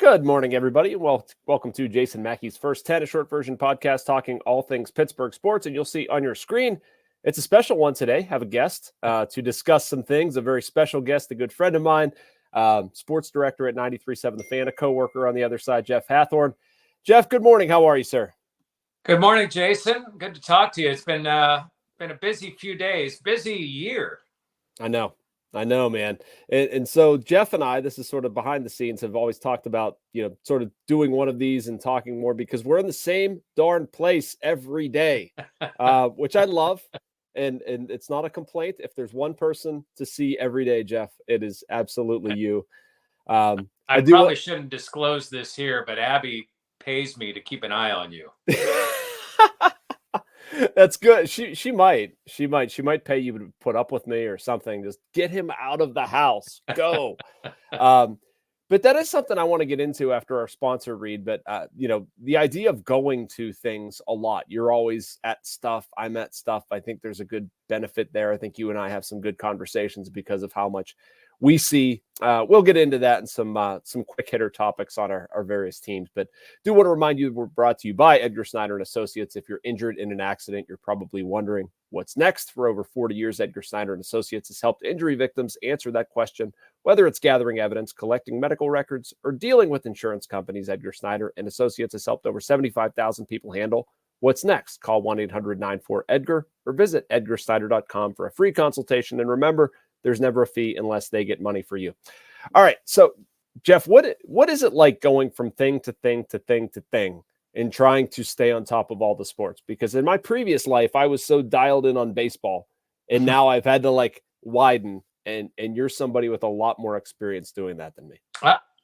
Good morning, everybody. Well, welcome to Jason Mackey's First 10, a short version podcast talking all things Pittsburgh sports. And you'll see on your screen, it's a special one today. Have a guest to discuss some things. A very special guest, a good friend of mine, sports director at 93.7 The Fan, a coworker on the other side, Jeff Hathhorn. Jeff, good morning. How are you, sir? Good morning, Jason. Good to talk to you. It's been a busy few days, busy year. I know, man. And so Jeff and I, this is sort of behind the scenes, have always talked about, sort of doing one of these and talking more because we're in the same darn place every day, which I love. And it's not a complaint. If there's one person to see every day, Jeff, it is absolutely you. I probably shouldn't disclose this here, but Abby pays me to keep an eye on you. That's good. She might pay you to put up with me or something. Just get him out of the house. Go. But that is something I want to get into after our sponsor read. But the idea of going to things a lot. You're always at stuff. I'm at stuff. I think there's a good benefit there. I think you and I have some good conversations because of how much we see. We'll get into that and some quick hitter topics on our various teams. But do want to remind you we're brought to you by Edgar Snyder and Associates. If you're injured in an accident, you're probably wondering what's next. For over 40 years, Edgar Snyder and Associates has helped injury victims answer that question. Whether it's gathering evidence, collecting medical records, or dealing with insurance companies, Edgar Snyder and Associates has helped over 75,000 people handle what's next. Call 1-800-94-EDGAR or visit edgarsnyder.com for a free consultation. And remember, there's never a fee unless they get money for you. All right. So, Jeff, what is it like going from thing to thing to thing to thing and trying to stay on top of all the sports? Because in my previous life, I was so dialed in on baseball, and now I've had to widen, and you're somebody with a lot more experience doing that than me.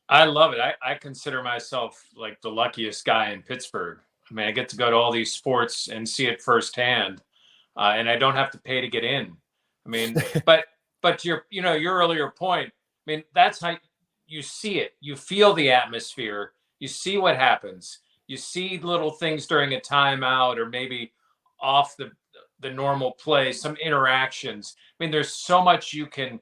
I love it. I consider myself like the luckiest guy in Pittsburgh. I mean, I get to go to all these sports and see it firsthand, and I don't have to pay to get in. I mean, but your earlier point, I mean, that's how you see it. You feel the atmosphere. You see what happens. You see little things during a timeout or maybe off the normal play, some interactions. I mean, there's so much you can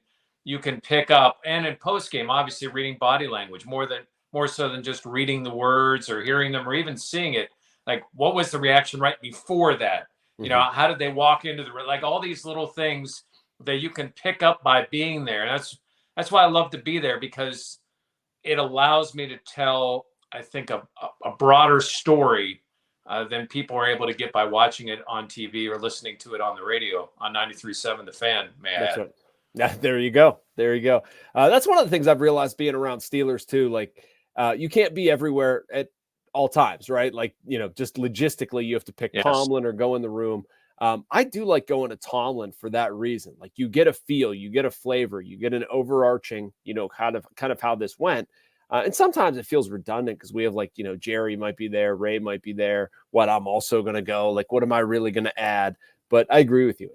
pick up. And in postgame, obviously reading body language more so than just reading the words or hearing them or even seeing it. Like, what was the reaction right before that? You know, how did they walk into all these little things that you can pick up by being there. And that's why I love to be there, because it allows me to tell, I think, a broader story than people are able to get by watching it on TV or listening to it on the radio on 93.7 The Fan, may I add. Right. Yeah, there you go. That's one of the things I've realized being around Steelers too. You can't be everywhere at all times, right? Just logistically, you have to pick Tomlin or go in the room. I do like going to Tomlin for that reason. Like, you get a feel, you get a flavor, you get an overarching, kind of how this went. And sometimes it feels redundant because we have Jarry might be there, Ray might be there. I'm also going to go, what am I really going to add? But I agree with you.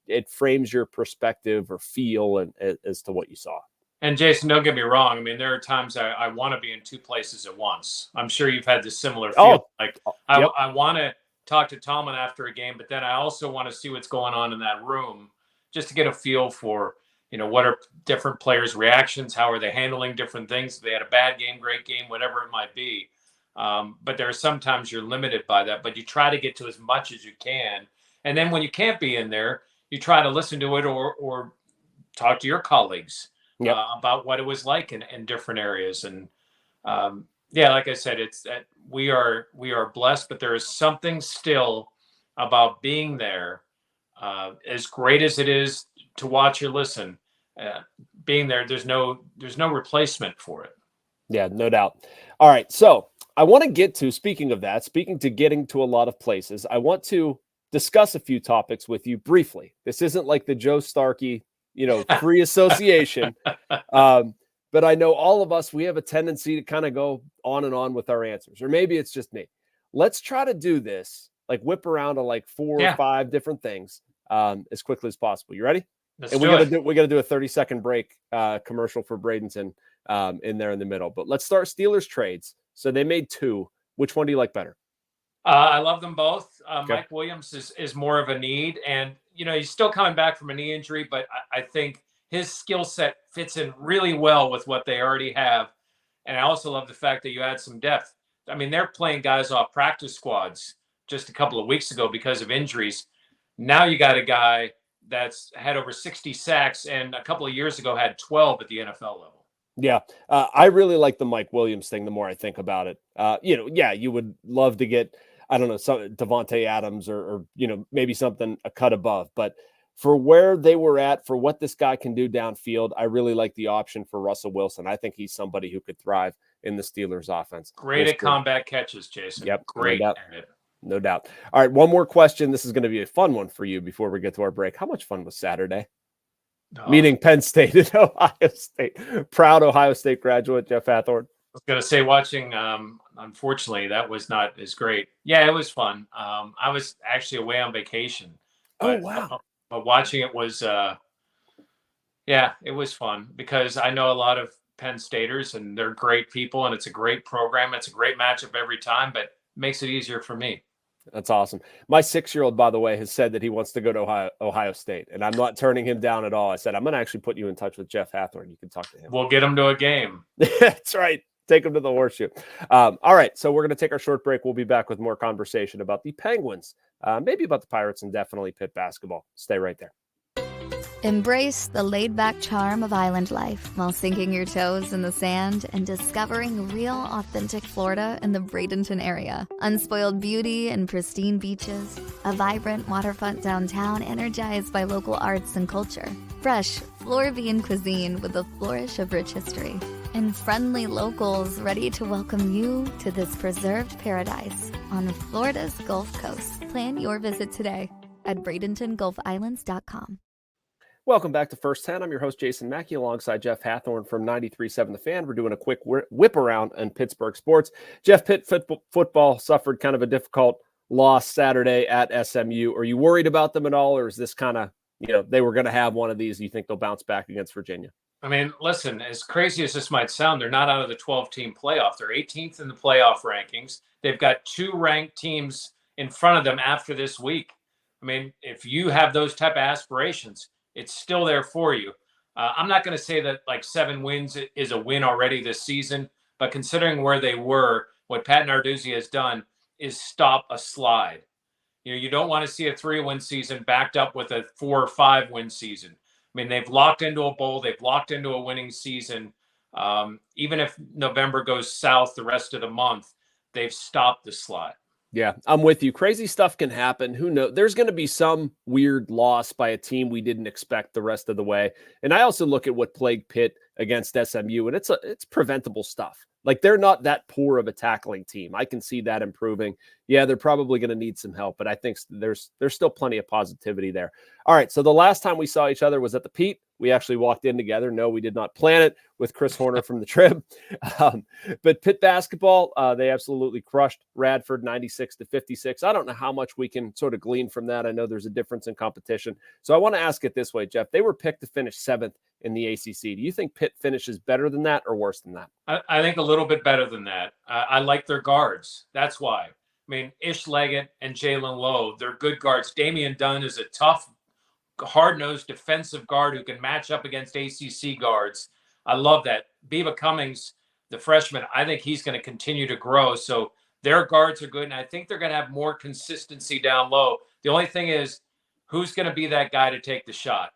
It frames your perspective or feel as to what you saw. And Jason, don't get me wrong. I mean, there are times I want to be in two places at once. I'm sure you've had this similar feel. I want to talk to Tomlin after a game, but then I also want to see what's going on in that room just to get a feel for, what are different players' reactions? How are they handling different things? If they had a bad game, great game, whatever it might be. But there are sometimes you're limited by that, but you try to get to as much as you can. And then when you can't be in there, you try to listen to it or talk to your colleagues about what it was like in different areas. And like I said, it's that we are blessed, but there is something still about being there, as great as it is to watch or listen. Being there, there's no replacement for it. Yeah, no doubt. All right, so I want to get to, speaking to getting to a lot of places, I want to discuss a few topics with you briefly. This isn't like the Joe Starkey, free association. But I know all of us, we have a tendency to kind of go on and on with our answers, or maybe it's just me. Let's try to do this, whip around to 4 or 5 different things as quickly as possible. You ready? We got to do a 30-second break commercial for Bradenton in there in the middle. But let's start Steelers trades. So they made 2. Which one do you like better? I love them both. Okay. Mike Williams is more of a need, and he's still coming back from a knee injury, but I think his skill set fits in really well with what they already have. And I also love the fact that you add some depth. I mean, they're playing guys off practice squads just a couple of weeks ago because of injuries. Now you got a guy that's had over 60 sacks and a couple of years ago had 12 at the NFL level. Yeah, I really like the Mike Williams thing the more I think about it. You would love to get, I don't know, some Devontae Adams or maybe something a cut above. But for where they were at, for what this guy can do downfield, I really like the option for Russell Wilson. I think he's somebody who could thrive in the Steelers offense. Great at combat catches, Jason. Yep, great at it. No doubt. All right, one more question. This is going to be a fun one for you before we get to our break. How much fun was Saturday? Meeting Penn State and Ohio State. Proud Ohio State graduate, Jeff Hathhorn. I was going to say watching, unfortunately, that was not as great. Yeah, it was fun. I was actually away on vacation. But, wow. But watching it was, it was fun because I know a lot of Penn Staters and they're great people and it's a great program. It's a great matchup every time, but it makes it easier for me. That's awesome. My 6-year-old, by the way, has said that he wants to go to Ohio State, and I'm not turning him down at all. I said, I'm going to actually put you in touch with Jeff Hathhorn. You can talk to him. We'll get him to a game. That's right. Take him to the Horseshoe. All right, so we're going to take our short break. We'll be back with more conversation about the Penguins, maybe about the Pirates, and definitely Pitt basketball. Stay right there. Embrace the laid-back charm of island life while sinking your toes in the sand and discovering real, authentic Florida in the Bradenton area. Unspoiled beauty and pristine beaches, a vibrant waterfront downtown energized by local arts and culture, fresh Floridian cuisine with a flourish of rich history, and friendly locals ready to welcome you to this preserved paradise on Florida's Gulf Coast. Plan your visit today at BradentonGulfIslands.com. Welcome back to First 10. I'm your host, Jason Mackey, alongside Jeff Hathhorn from 93.7 The Fan. We're doing a quick whip around in Pittsburgh sports. Jeff, Pitt football suffered kind of a difficult loss Saturday at SMU. Are you worried about them at all, or is this kind of, they were going to have one of these? You think they'll bounce back against Virginia? I mean, listen, as crazy as this might sound, they're not out of the 12-team playoff. They're 18th in the playoff rankings. They've got 2 ranked teams in front of them after this week. I mean, if you have those type of aspirations, it's still there for you. I'm not going to say that like 7 wins is a win already this season, but considering where they were, what Pat Narduzzi has done is stop a slide. You don't want to see a 3-win season backed up with a 4 or 5 win season. I mean, they've locked into a bowl. They've locked into a winning season. Even if November goes south the rest of the month, they've stopped the slide. Yeah, I'm with you. Crazy stuff can happen. Who knows? There's going to be some weird loss by a team we didn't expect the rest of the way. And I also look at what plagued Pitt against SMU, and it's preventable stuff. Like, they're not that poor of a tackling team. I can see that improving. Yeah, they're probably going to need some help, but I think there's still plenty of positivity there. All right, so the last time we saw each other was at the Pete. We actually walked in together. No, we did not plan it with Chris Horner from the Trib. But Pitt basketball, they absolutely crushed Radford 96-56. I don't know how much we can sort of glean from that. I know there's a difference in competition. So I want to ask it this way, Jeff. They were picked to finish 7th in the ACC. Do you think Pitt finishes better than that or worse than that? I think a little bit better than that. I like their guards. That's why. I mean, Ish Leggett and Jalen Lowe, they're good guards. Damian Dunn is a tough, hard-nosed defensive guard who can match up against ACC guards. I love that. Beba Cummings, the freshman, I think he's going to continue to grow. So their guards are good, and I think they're going to have more consistency down low. The only thing is, who's going to be that guy to take the shot?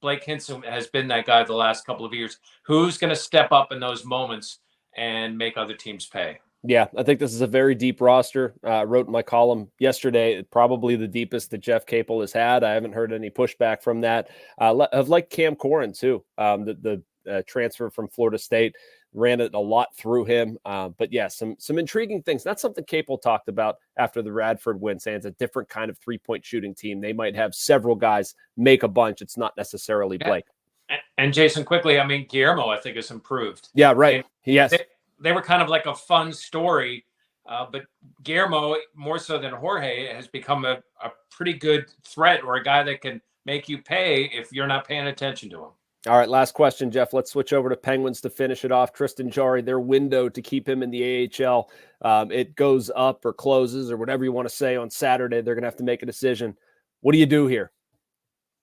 Blake Hinson has been that guy the last couple of years. Who's going to step up in those moments and make other teams pay? Yeah, I think this is a very deep roster. I wrote in my column yesterday, probably the deepest that Jeff Capel has had. I haven't heard any pushback from that. I've liked Cam Corrin, too, the transfer from Florida State. Ran it a lot through him. But yeah, some intriguing things. That's something Capel talked about after the Radford win, saying it's a different kind of 3-point shooting team. They might have several guys make a bunch. It's not necessarily Blake. And Jason, quickly, I mean, Guillermo, I think, has improved. Yeah, right. Yes. They were kind of like a fun story, but Guillermo, more so than Jorge, has become a pretty good threat or a guy that can make you pay if you're not paying attention to him. All right, last question, Jeff. Let's switch over to Penguins to finish it off. Tristan Jarry, their window to keep him in the AHL, it goes up or closes or whatever you want to say on Saturday. They're going to have to make a decision. What do you do here?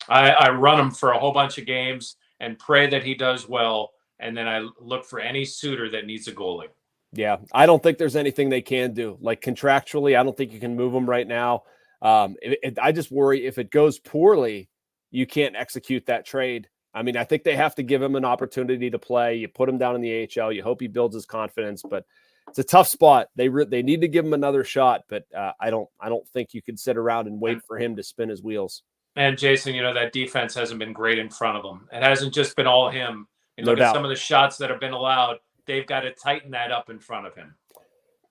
I run him for a whole bunch of games and pray that he does well and then I look for any suitor that needs a goalie. Yeah, I don't think there's anything they can do. Like contractually, I don't think you can move them right now. I just worry if it goes poorly, you can't execute that trade. I mean, I think they have to give him an opportunity to play. You put him down in the AHL. You hope he builds his confidence, but it's a tough spot. They need to give him another shot, but I don't think you can sit around and wait for him to spin his wheels. And Jason, that defense hasn't been great in front of him. It hasn't just been all him. No Look doubt. at some of the shots that have been allowed. They've got to tighten that up in front of him.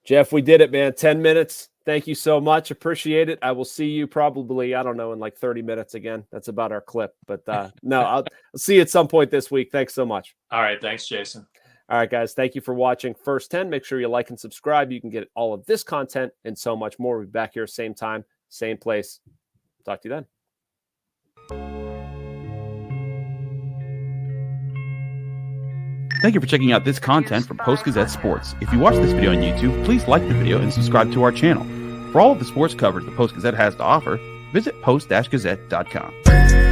Jeff, we did it, man. 10 minutes. Thank you so much. Appreciate it. I will see you probably, I don't know, in like 30 minutes again. That's about our clip. But no, I'll see you at some point this week. Thanks so much. All right. Thanks, Jason. All right, guys. Thank you for watching First 10. Make sure you like and subscribe. You can get all of this content and so much more. We'll be back here same time, same place. Talk to you then. Thank you for checking out this content from Post-Gazette Sports. If you watch this video on YouTube, please like the video and subscribe to our channel. For all of the sports coverage the Post-Gazette has to offer, visit post-gazette.com.